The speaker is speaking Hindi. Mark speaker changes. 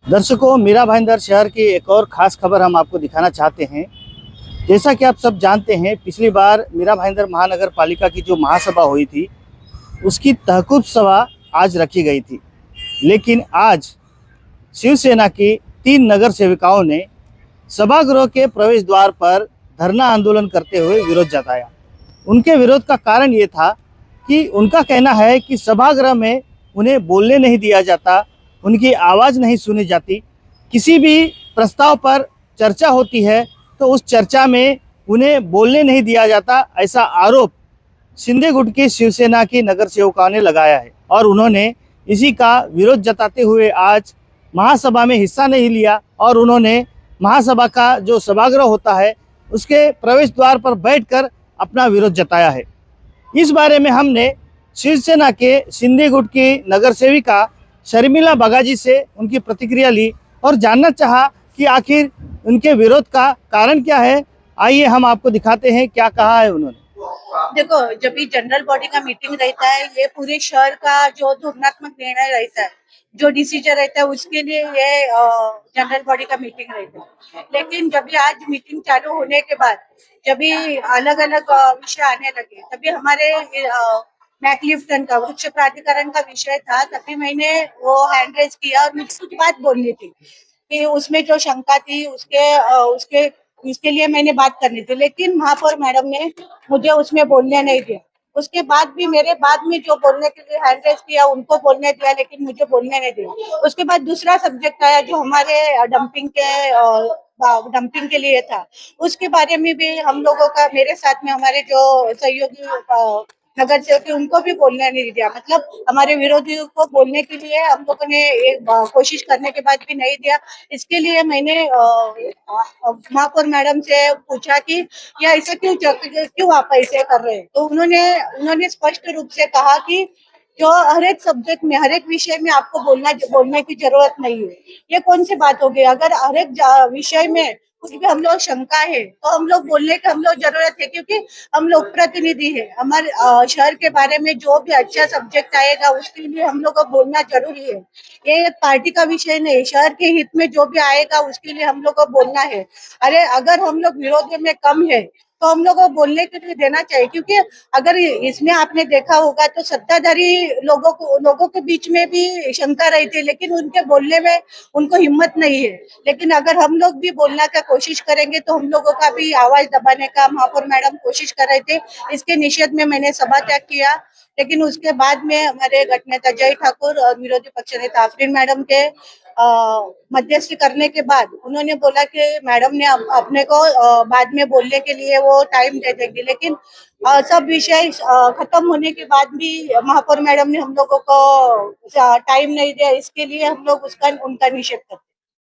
Speaker 1: दर्शकों, मीरा भाईंदर शहर की एक और खास खबर हम आपको दिखाना चाहते हैं। जैसा कि आप सब जानते हैं, पिछली बार मीरा भाईंदर महानगर पालिका की जो महासभा हुई थी, उसकी तहकुब सभा आज रखी गई थी। लेकिन आज शिवसेना की 3 नगर सेविकाओं ने सभागृह के प्रवेश द्वार पर धरना आंदोलन करते हुए विरोध जताया। उनके विरोध का कारण ये था कि उनका कहना है कि सभागृह में उन्हें बोलने नहीं दिया जाता, उनकी आवाज़ नहीं सुनी जाती। किसी भी प्रस्ताव पर चर्चा होती है तो उस चर्चा में उन्हें बोलने नहीं दिया जाता, ऐसा आरोप शिंदे गुट की शिवसेना की नगर सेवकों ने लगाया है। और उन्होंने इसी का विरोध जताते हुए आज महासभा में हिस्सा नहीं लिया और उन्होंने महासभा का जो सभागृह होता है उसके प्रवेश द्वार पर बैठकर अपना विरोध जताया है। इस बारे में हमने शिवसेना के शिंदे गुट की नगर सेविका शर्मिला बगाजी से उनकी प्रतिक्रिया ली और जानना चाहा कि आखिर उनके विरोध का कारण क्या है। आइए हम आपको दिखाते हैं क्या कहा है उन्होंने।
Speaker 2: देखो, जब भी जनरल बॉडी का मीटिंग रहता है, ये पूरे शहर का जो तुलनात्मक निर्णय रहता है, जो डिसीजन रहता है, उसके लिए ये जनरल बॉडी का मीटिंग रहता है। लेकिन जब भी आज मीटिंग चालू होने के बाद जब भी अलग अलग विषय आने लगे, तभी हमारे मैकलिफ्टन का वृक्ष प्राधिकरण का विषय था, तभी मैंने वो हैंड रेज किया और मुझे कुछ बात बोलनी थी कि उसमें जो शंका थी उसके इसके लिए मैंने बात करनी थी। लेकिन महापौर मैडम ने मुझे उसमें बोलने नहीं दिया। उसके बाद भी मेरे बाद में जो बोलने के लिए हैंड रेज किया उनको बोलने दिया, लेकिन मुझे बोलने नहीं दिया। उसके बाद दूसरा सब्जेक्ट आया जो हमारे डंपिंग के लिए था। उसके बारे में भी हम लोगों का, मेरे साथ में हमारे जो सहयोगी नगर सेवक थे, उनको भी बोलने नहीं दिया। मतलब हमारे विरोधियों को बोलने के लिए हम लोगों ने एक कोशिश करने के बाद भी नहीं दिया। इसके लिए मैंने महापौर मैडम से पूछा कि यह ऐसे क्यों आप ऐसे कर रहे हैं। तो उन्होंने स्पष्ट रूप से कहा कि जो हर एक सब्जेक्ट में, हर एक विषय में आपको बोलने की जरूरत नहीं है। ये कौन सी बात हो गई? अगर हर एक विषय में कुछ भी हम लोग शंका है तो हम लोग बोलने की हम लोग जरूरत है, क्योंकि हम लोग प्रतिनिधि है। हमारे शहर के बारे में जो भी अच्छा सब्जेक्ट आएगा उसके लिए हम लोग को बोलना जरूरी है। ये एक पार्टी का विषय नहीं, शहर के हित में जो भी आएगा उसके लिए हम लोग को बोलना है। अरे अगर हम लोग विरोध में कम है तो हम लोग को बोलने के लिए देना चाहिए, क्योंकि अगर इसमें आपने देखा होगा तो सत्ताधारी लोगों के बीच में भी शंका रहती है, लेकिन उनके बोलने में उनको हिम्मत नहीं है। लेकिन अगर हम लोग भी बोलने का कोशिश करेंगे तो हम लोगों का भी आवाज दबाने का महापौर मैडम कोशिश कर रहे थे। इसके निषेध में मैंने सभा त्याग किया। लेकिन उसके बाद में हमारे गठनेता जय ठाकुर और विरोधी पक्ष नेता आफरीन मैडम के मध्यस्थी करने के बाद उन्होंने बोला कि मैडम ने अपने को बाद में बोलने के लिए वो टाइम दे देंगे। लेकिन सब विषय खत्म होने के बाद भी महापौर मैडम ने हम लोगों को टाइम नहीं दिया। इसके लिए हम लोग उनका निषेध करते हैं।